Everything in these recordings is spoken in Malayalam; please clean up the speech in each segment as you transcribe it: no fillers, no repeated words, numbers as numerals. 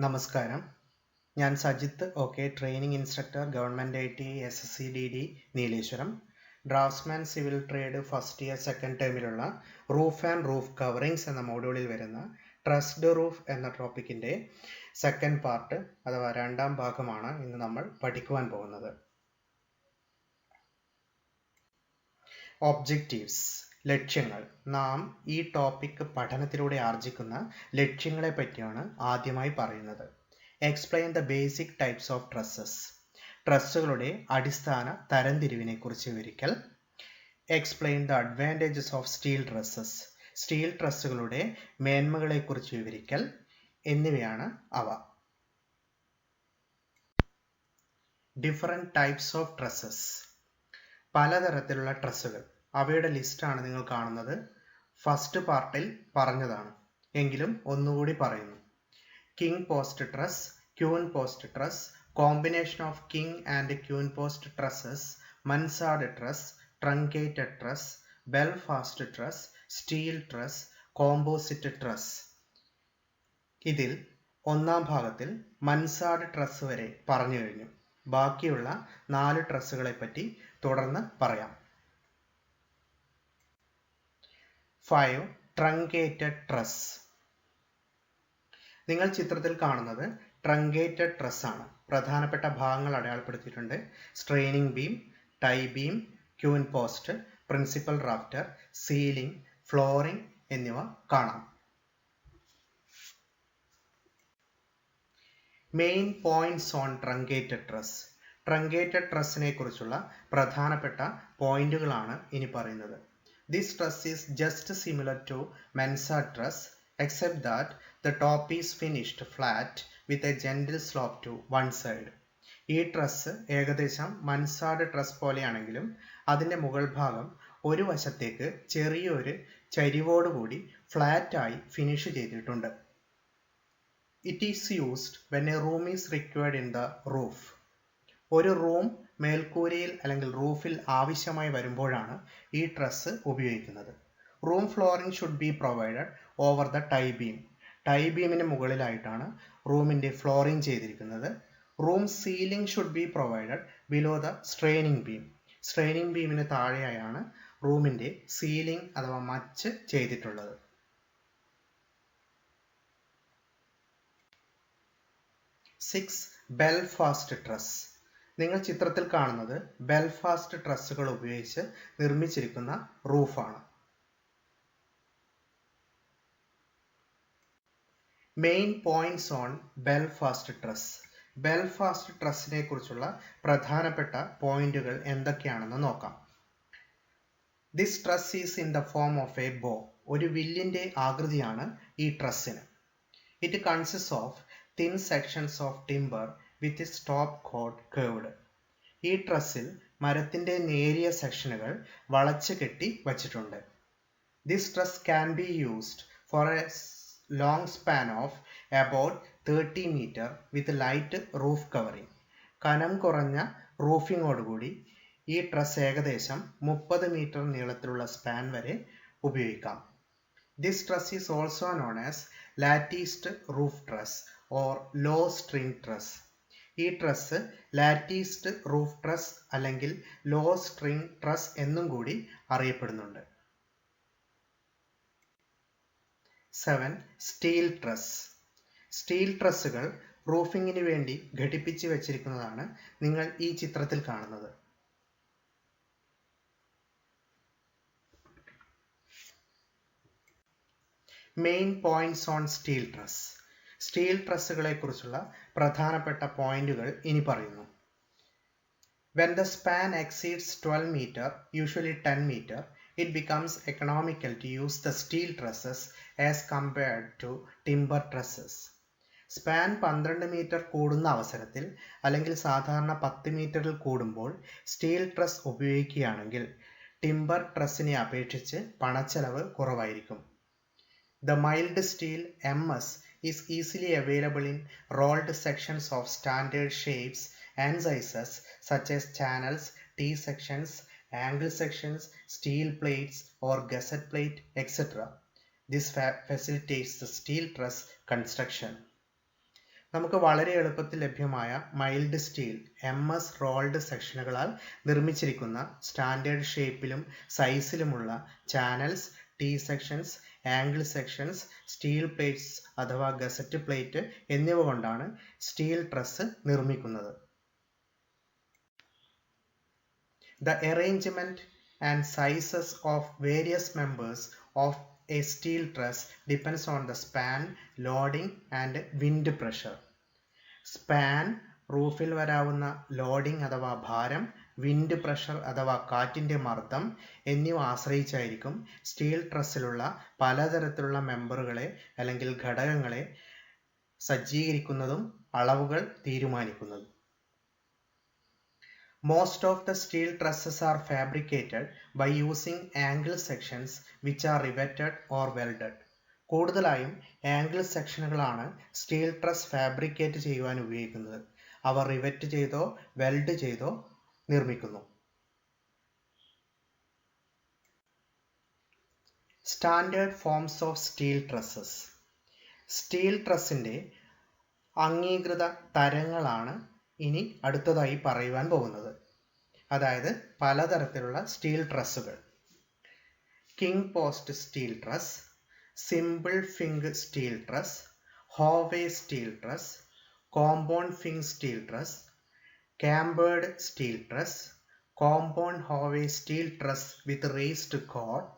നമസ്കാരം. ഞാൻ Sajith okay, training instructor, government IT SSCDD Nileshwaram. Draftsman civil trade first year second ടേമിലുള്ള റൂഫ് ആൻഡ് റൂഫ് കവറിങ്സ് എന്ന മോഡ്യൂളിൽ വരുന്ന ട്രസ്ഡ് റൂഫ് എന്ന ടോപ്പിക്കിൻ്റെ സെക്കൻഡ് പാർട്ട് അഥവാ രണ്ടാം ഭാഗമാണ് ഇന്ന് നമ്മൾ പഠിക്കുവാൻ പോകുന്നത്. ഒബ്ജക്റ്റീവ്സ്, ലക്ഷ്യങ്ങൾ. നാം ഈ ടോപ്പിക് പഠനത്തിലൂടെ ആർജിക്കുന്ന ലക്ഷ്യങ്ങളെ പറ്റിയാണ് ആദ്യമായി പറയുന്നത്. Explain the basic types of trusses. ട്രസ്സുകളുടെ അടിസ്ഥാന തരംതിരിവിനെ കുറിച്ച് വിവരിക്കൽ. Explain the advantages of steel trusses. Steel ട്രസ്സുകളുടെ മേന്മകളെ കുറിച്ച് വിവരിക്കൽ എന്നിവയാണ് അവ. Different types of trusses. പലതരത്തിലുള്ള ട്രസ്സുകൾ, അവയുടെ ലിസ്റ്റാണ് നിങ്ങൾ കാണുന്നത്. ഫസ്റ്റ് പാർട്ടിൽ പറഞ്ഞതാണ്, എങ്കിലും ഒന്നുകൂടി പറയുന്നു. King post truss, queen post truss, combination of king and queen post trusses, mansard truss, truncated truss, Belfast truss, steel truss, composite truss. ഇതിൽ ഒന്നാം ഭാഗത്തിൽ മൻസാർഡ് ട്രസ് വരെ പറഞ്ഞു കഴിഞ്ഞു. ബാക്കിയുള്ള 4 ട്രസ്സുകളെ പറ്റി തുടർന്ന് പറയാം. 5. Truncated truss. നിങ്ങൾ ചിത്രത്തിൽ കാണുന്നത് ട്രങ്കേറ്റഡ് ട്രസ് ആണ്. പ്രധാനപ്പെട്ട ഭാഗങ്ങൾ അടയാളപ്പെടുത്തിയിട്ടുണ്ട്. Straining beam, tie beam, queen post, principal rafter, ceiling, flooring എന്നിവ കാണാം. Main points on truncated truss. Truncated ട്രസ്സിനെ കുറിച്ചുള്ള പ്രധാനപ്പെട്ട പോയിന്റുകളാണ് ഇനി പറയുന്നത്. This truss is just similar to mansard truss except that the top is finished flat with a gentle slope to one side. ഈ ട്രസ് ഏകദേശം മൻസാർഡ് ട്രസ് പോലെയാണെങ്കിലും അതിൻ്റെ മുകൾ ഭാഗം ഒരു വശത്തേക്ക് ചെറിയൊരു ചരിവോടുകൂടി ഫ്ലാറ്റായി ഫിനിഷ് ചെയ്തിട്ടുണ്ട്. It is used when a room is required in the roof. ഒരു റൂം മേൽക്കൂരയിൽ അല്ലെങ്കിൽ റൂഫിൽ ആവശ്യമായി വരുമ്പോഴാണ് ഈ ട്രസ് ഉപയോഗിക്കുന്നത്. Room flooring should be provided over the tie beam. Tie ബീമിന് മുകളിലായിട്ടാണ് റൂമിൻ്റെ ഫ്ലോറിംഗ് ചെയ്തിരിക്കുന്നത്. Room ceiling should be provided below the straining beam. Straining ബീമിന് താഴെയായാണ് റൂമിൻ്റെ സീലിംഗ് അഥവാ മച്ച് ചെയ്തിട്ടുള്ളത്. 6. Belfast truss. നിങ്ങൾ ചിത്രത്തിൽ കാണുന്നത് ബെൽഫാസ്റ്റ് ട്രസ്സുകൾ ഉപയോഗിച്ച് നിർമ്മിച്ചിരിക്കുന്ന റൂഫാണ്. Main points on Belfast truss. Belfast ട്രസ്സിനെ കുറിച്ചുള്ള പ്രധാനപ്പെട്ട പോയിന്റുകൾ എന്തൊക്കെയാണെന്ന് നോക്കാം. This truss is in the form of a bow. ഒരു വില്ലിൻ്റെ ആകൃതിയാണ് ഈ ട്രസ്സിന്. It consist of thin sections of timber with its top കോട്ട് കേർവ്ഡ്. ഈ ട്രസ്സിൽ മരത്തിൻ്റെ നേരിയ സെക്ഷനുകൾ വളച്ച് കെട്ടി വച്ചിട്ടുണ്ട്. This truss can be used for a long span of about 30 metre with light roof covering. കനം കുറഞ്ഞ റൂഫിങ്ങോടുകൂടി ഈ ട്രസ് ഏകദേശം 30 മീറ്റർ നീളത്തിലുള്ള സ്പാൻ വരെ ഉപയോഗിക്കാം. This truss is also known as latticed roof truss or low string truss. ഈ ട്രസ് ലാറ്റീസ്ഡ് റൂഫ് ട്രസ് അല്ലെങ്കിൽ ലോ സ്ട്രിംഗ് ട്രസ് എന്നും കൂടി അറിയപ്പെടുന്നുണ്ട്. 7. Steel truss. സ്റ്റീൽ ട്രസ്സുകൾ റൂഫിങ്ങിന് വേണ്ടി ഘടിപ്പിച്ച് വെച്ചിരിക്കുന്നതാണ് നിങ്ങൾ ഈ ചിത്രത്തിൽ കാണുന്നത്. Main points on steel truss. Steel ട്രസ്സുകളെ കുറിച്ചുള്ള പ്രധാനപ്പെട്ട പോയിന്റുകൾ ഇനി പറയുന്നു. When the span exceeds 12 meter, usually 10 meter, it becomes economical to use the steel trusses as compared to timber trusses. Span 12 metre കൂടുന്ന അവസരത്തിൽ അല്ലെങ്കിൽ സാധാരണ 10 മീറ്ററിൽ കൂടുമ്പോൾ സ്റ്റീൽ ട്രസ് ഉപയോഗിക്കുകയാണെങ്കിൽ ടിമ്പർ ട്രസ്സിനെ അപേക്ഷിച്ച് പണച്ചെലവ് കുറവായിരിക്കും. The mild steel MS is easily available in rolled sections of standard shapes and sizes such as channels, T-sections, angle sections, steel plates or gusset plate, etc. This facilitates the steel truss construction. നമുക്ക് വളരെ എളുപ്പത്തിൽ ലഭ്യമായ മൈൽഡ് സ്റ്റീൽ MS റോൾഡ് സെക്ഷനുകളാൽ നിർമ്മിച്ചിരിക്കുന്ന സ്റ്റാൻഡേർഡ് ഷേപ്പിലും സൈസിലുമുള്ള channels, T sections, angle sections, steel plates അഥവാ ഗസറ്റ് പ്ലേറ്റ് എന്നിവ കൊണ്ടാണ് സ്റ്റീൽ ട്രസ് നിർമ്മിക്കുന്നത്. The arrangement and sizes of various members of a steel truss depends on the span, loading and wind pressure. Span റൂഫിൽ വരാവുന്ന ലോഡിംഗ് അഥവാ ഭാരം, വിൻഡ് പ്രഷർ അഥവാ കാറ്റിൻ്റെ മർദ്ദം എന്നിവ ആശ്രയിച്ചായിരിക്കും സ്റ്റീൽ ട്രസ്സിലുള്ള പലതരത്തിലുള്ള മെമ്പറുകളെ അല്ലെങ്കിൽ ഘടകങ്ങളെ സജ്ജീകരിക്കുന്നതും അളവുകൾ തീരുമാനിക്കുന്നതും. Most of the steel trusses are fabricated by using angle sections which are riveted or welded. കൂടുതലായും ആംഗിൾ സെക്ഷനുകളാണ് സ്റ്റീൽ ട്രസ് ഫാബ്രിക്കേറ്റ് ചെയ്യുവാൻ ഉപയോഗിക്കുന്നത്. അവ റിവെറ്റ് ചെയ്തോ വെൽഡ് ചെയ്തോ നിർമ്മിക്കുന്നു. Standard forms of steel trusses. Steel ട്രസ്സിൻ്റെ അംഗീകൃത തരങ്ങളാണ് ഇനി അടുത്തതായി പറയുവാൻ പോകുന്നത്. അതായത് പലതരത്തിലുള്ള സ്റ്റീൽ ട്രസ്സുകൾ. King post steel truss, simple Fink steel truss, Howe steel truss, compound Fink steel truss, cambered steel truss, compound Howe steel truss with raised കോഡ്,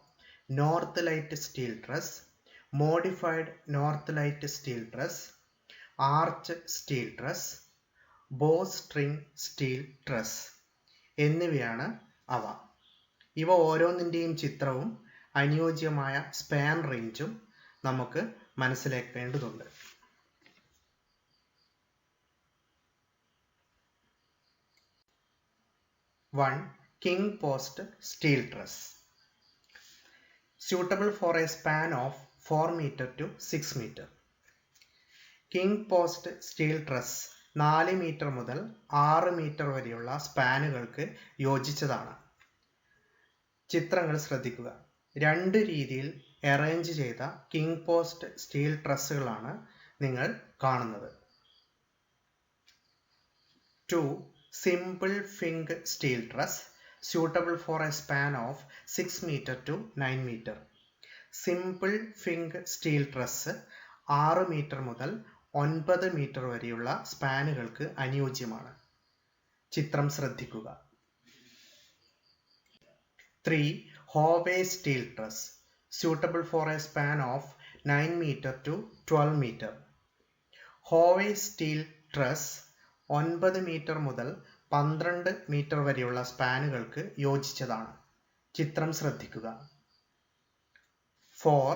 north light steel truss, modified north light steel truss, arch steel truss, ബോ സ്ട്രിംഗ് സ്റ്റീൽ ട്രസ് എന്നിവയാണ് അവ. ഇവ ഓരോന്നിൻ്റെയും ചിത്രവും അനുയോജ്യമായ സ്പാൻ റേഞ്ചും നമുക്ക് മനസ്സിലാക്കേണ്ടതുണ്ട്. 1. King post steel truss. Suitable for a span of 4 meter to 6 meter. King post steel truss 4 metre മുതൽ 6 മീറ്റർ വരെയുള്ള സ്പാനുകൾക്ക് യോജിച്ചതാണ്. ചിത്രങ്ങൾ ശ്രദ്ധിക്കുക. രണ്ട് രീതിയിൽ അറേഞ്ച് ചെയ്ത കിങ് പോസ്റ്റ് സ്റ്റീൽ ട്രസ്സുകളാണ് നിങ്ങൾ കാണുന്നത്. 2. Simple fing steel truss suitable for a span of 6 meter to 9 meter. Simple fing steel truss 6 metre മുതൽ 9 മീറ്റർ വരെയുള്ള സ്പാനുകൾക്ക് അനുയോജ്യമാണ്. ചിത്രം ശ്രദ്ധിക്കുക. 3. Howe steel truss suitable for a span of 9 meter to 12 meter. Howe steel truss 9 metre മുതൽ 12 മീറ്റർ വരെയുള്ള സ്പാനുകൾക്ക് യോജിച്ചതാണ്. ചിത്രം ശ്രദ്ധിക്കുക. 4.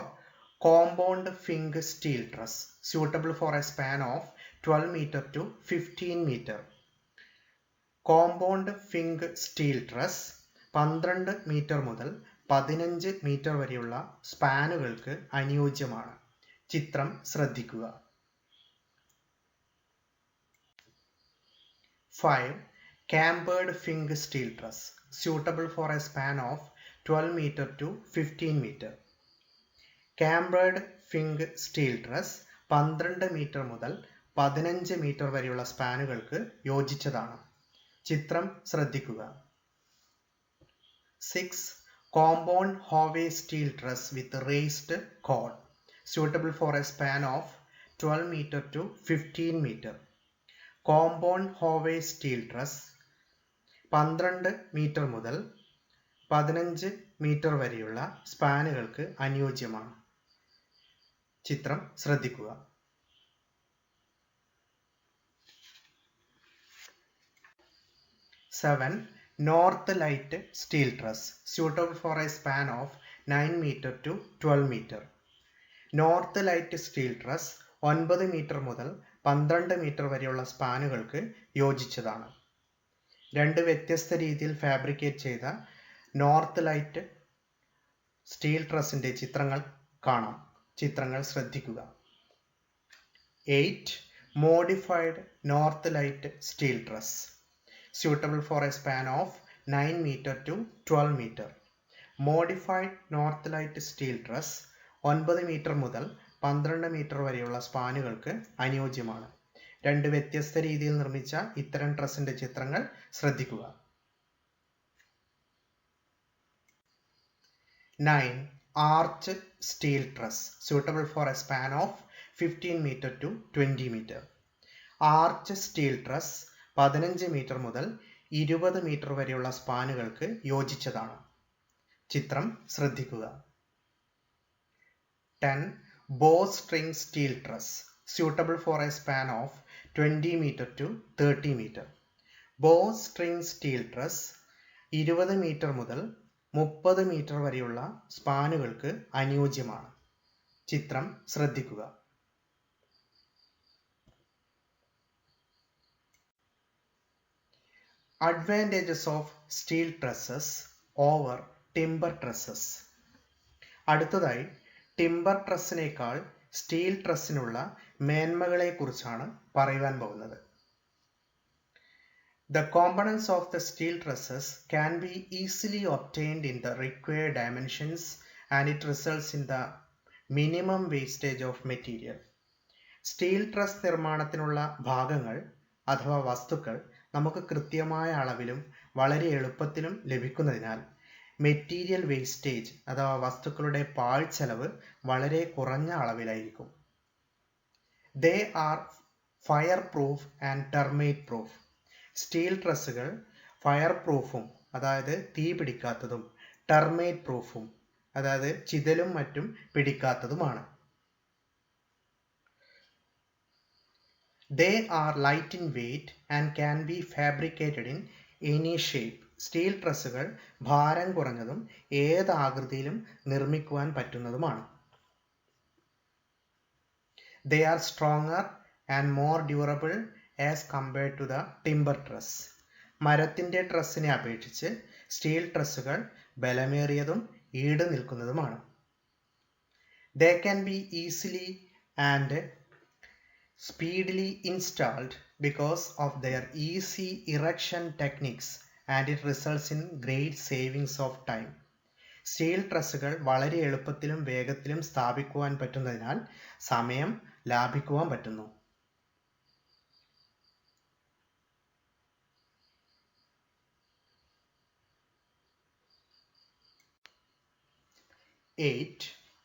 Compound fing steel truss suitable for a span of 12 meter to 15 meter. Compound fing steel truss 12 metre മുതൽ 15 മീറ്റർ വരെയുള്ള സ്പാനുകൾക്ക് അനുയോജ്യമാണ്. ചിത്രം ശ്രദ്ധിക്കുക. 5. Cambered fing steel truss suitable for a span of 12 meter to 15 meter. Cambered fing steel truss 12 metre മുതൽ 15 മീറ്റർ വരെയുള്ള സ്പാനുകൾക്ക് യോജിച്ചതാണ്. ചിത്രം ശ്രദ്ധിക്കുക. 6. Compound Howe steel truss with raised chord suitable for a span of 12 meter to 15 meter. Compound Howe steel truss 12 metre മുതൽ 15 മീറ്റർ വരെയുള്ള സ്പാനുകൾക്ക് അനുയോജ്യമാണ്. ചിത്രം ശ്രദ്ധിക്കുക. 7. North light steel truss suitable for a span of 9 meter to 12 meter. North light steel truss 9 metre മുതൽ 12 മീറ്റർ വരെയുള്ള സ്പാനുകൾക്ക് യോജിച്ചതാണ്. രണ്ട് വ്യത്യസ്ത രീതിയിൽ ഫാബ്രിക്കേറ്റ് ചെയ്ത നോർത്ത് ലൈറ്റ് സ്റ്റീൽ ട്രസ്സിൻ്റെ ചിത്രങ്ങൾ കാണാം. ചിത്രങ്ങൾ ശ്രദ്ധിക്കുക. 8. Modified North Light Steel Truss suitable for a span of 9 meter to 12 meter. Modified North Light Steel Truss 9 metre മുതൽ 12 മീറ്റർ വരെയുള്ള സ്പാനുകൾക്ക് അനുയോജ്യമാണ്. രണ്ട് വ്യത്യസ്ത രീതിയിൽ നിർമ്മിച്ച ഇത്തരം ട്രസ്സിന്റെ ചിത്രങ്ങൾ ശ്രദ്ധിക്കുക. 9. Arch steel truss suitable for a span of 15 meter to 20 meter. Arch steel truss 15 metre മുതൽ 20 മീറ്റർ വരെയുള്ള സ്പാനുകൾക്ക് യോജിച്ചതാണ്. ചിത്രം ശ്രദ്ധിക്കുക. 10. Bowstring steel truss suitable for a span of 20 meter to 30 meter. Bowstring steel truss 20 metre മുതൽ 30 മീറ്റർ വരെയുള്ള സ്പാനുകൾക്ക് അനുയോജ്യമാണ്. ചിത്രം ശ്രദ്ധിക്കുക. Advantages of steel trusses over timber trusses. അടുത്തതായി ടിമ്പർ ട്രസ്സിനേക്കാൾ സ്റ്റീൽ ട്രസ്സിനുള്ള മേന്മകളെ കുറിച്ചാണ് പറയുവാൻ പോകുന്നത്. The components of the steel trusses can be easily obtained in the required dimensions and it results in the minimum wastage of material. Steel truss നിർമ്മാണത്തിനുള്ള ഭാഗങ്ങൾ അഥവാ വസ്തുക്കൾ നമുക്ക് കൃത്യമായ അളവിലും വളരെ എളുപ്പത്തിലും ലഭിക്കുന്നതിനാൽ മെറ്റീരിയൽ വേസ്റ്റേജ് അഥവാ വസ്തുക്കളുടെ പാഴ്ചെലവ് വളരെ കുറഞ്ഞ അളവിലായിരിക്കും. They are fire proof and termite proof. Steel ട്രസ്സുകൾ ഫയർ പ്രൂഫും അതായത് തീ പിടിക്കാത്തതും ടെർമൈറ്റ് പ്രൂഫും അതായത് ചിതലും മറ്റും പിടിക്കാത്തതുമാണ്. They are light in weight and can be fabricated in any shape. Steel ട്രസ്സുകൾ ഭാരം കുറഞ്ഞതും ഏത് ആകൃതിയിലും നിർമ്മിക്കുവാൻ പറ്റുന്നതുമാണ്. They are stronger and more durable as compared to the timber truss. മരത്തിന്റെ ട്രസ്സിനെ അപേക്ഷിച്ച് സ്റ്റീൽ ട്രസ്സുകൾ ബലമേറിയതും ഈട് നിൽക്കുന്നതുമാണ്. They can be easily and speedily installed because of their easy erection techniques and it results in great savings of time. Steel ട്രസ്സുകൾ വളരെ എളുപ്പത്തിലും വേഗത്തിലും സ്ഥാപിക്കുവാൻ പറ്റുന്നതിനാൽ സമയം ലാഭിക്കുവാൻ പറ്റുന്നു.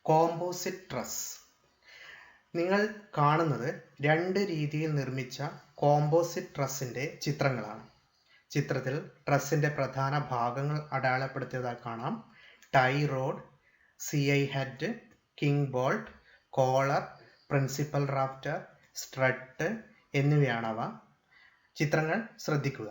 Composite truss. നിങ്ങൾ കാണുന്നത് രണ്ട് രീതിയിൽ നിർമ്മിച്ച കോമ്പോസിറ്റ് ട്രസ്സിന്റെ ചിത്രങ്ങളാണ്. ചിത്രത്തിൽ ട്രസ്സിന്റെ പ്രധാന ഭാഗങ്ങൾ അടയാളപ്പെടുത്തിയതായി കാണാം. Tie rod, CI head, king bolt, collar, principal rafter, strut എന്നിവയാണവ. ചിത്രങ്ങൾ ശ്രദ്ധിക്കുക.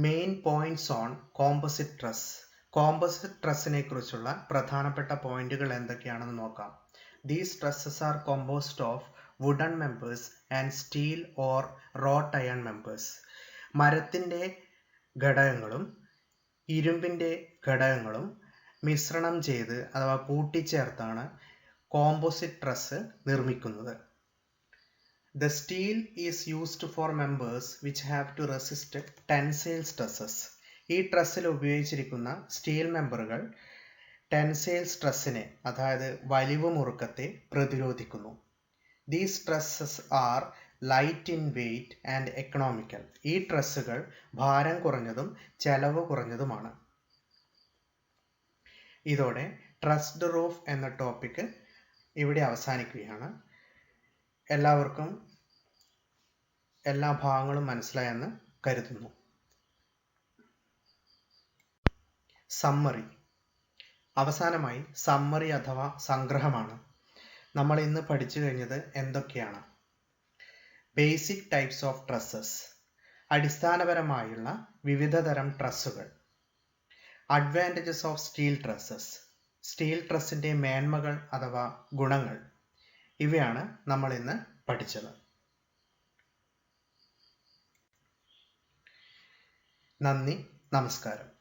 Main points on composite truss. Composite ട്രസ്സിനെ കുറിച്ചുള്ള പ്രധാനപ്പെട്ട പോയിന്റുകൾ എന്തൊക്കെയാണെന്ന് നോക്കാം. These trusses are composed of wooden members and steel or wrought iron members. മരത്തിന്റെ ഘടകങ്ങളും ഇരുമ്പിന്റെ ഘടകങ്ങളും മിശ്രണം ചെയ്ത് അഥവാ കൂട്ടിച്ചേർത്താണ് കോമ്പോസിറ്റ് ട്രസ് നിർമ്മിക്കുന്നത്. The steel is used for members which have to resist tensile stresses. ഈ ട്രസ്സിൽ ഉപയോഗിച്ചിരിക്കുന്ന സ്റ്റീൽ മെമ്പറുകൾ ടെൻസൈൽ സ്ട്രെസ്സിനെ അതായത് വലിവ് മുറുക്കത്തെ പ്രതിരോധിക്കുന്നു. These trusses are light in weight and economical. ഈ ട്രസ്സുകൾ ഭാരം കുറഞ്ഞതും ചെലവ് കുറഞ്ഞതുമാണ്. ഇതോടെ ട്രസ്ഡ് റൂഫ് എന്ന ടോപ്പിക് ഇവിടെ അവസാനിക്കുകയാണ്. എല്ലാവർക്കും എല്ലാ ഭാഗങ്ങളും മനസ്സിലായെന്ന് കരുതുന്നു. സമ്മറി. അവസാനമായി സമ്മറി അഥവാ സംഗ്രഹമാണ്. നമ്മൾ ഇന്ന് പഠിച്ചു കഴിഞ്ഞത് എന്തൊക്കെയാണ്? ബേസിക് ടൈപ്സ് ഓഫ് ട്രസ്സസ്, അടിസ്ഥാനപരമായുള്ള വിവിധ തരം ട്രസ്സുകൾ. Advantages of steel trusses, steel ട്രസ്സിൻ്റെ മേന്മകൾ അഥവാ ഗുണങ്ങൾ. ഇവയാണ് നമ്മൾ ഇന്ന് പഠിച്ചത്. നന്ദി, നമസ്കാരം.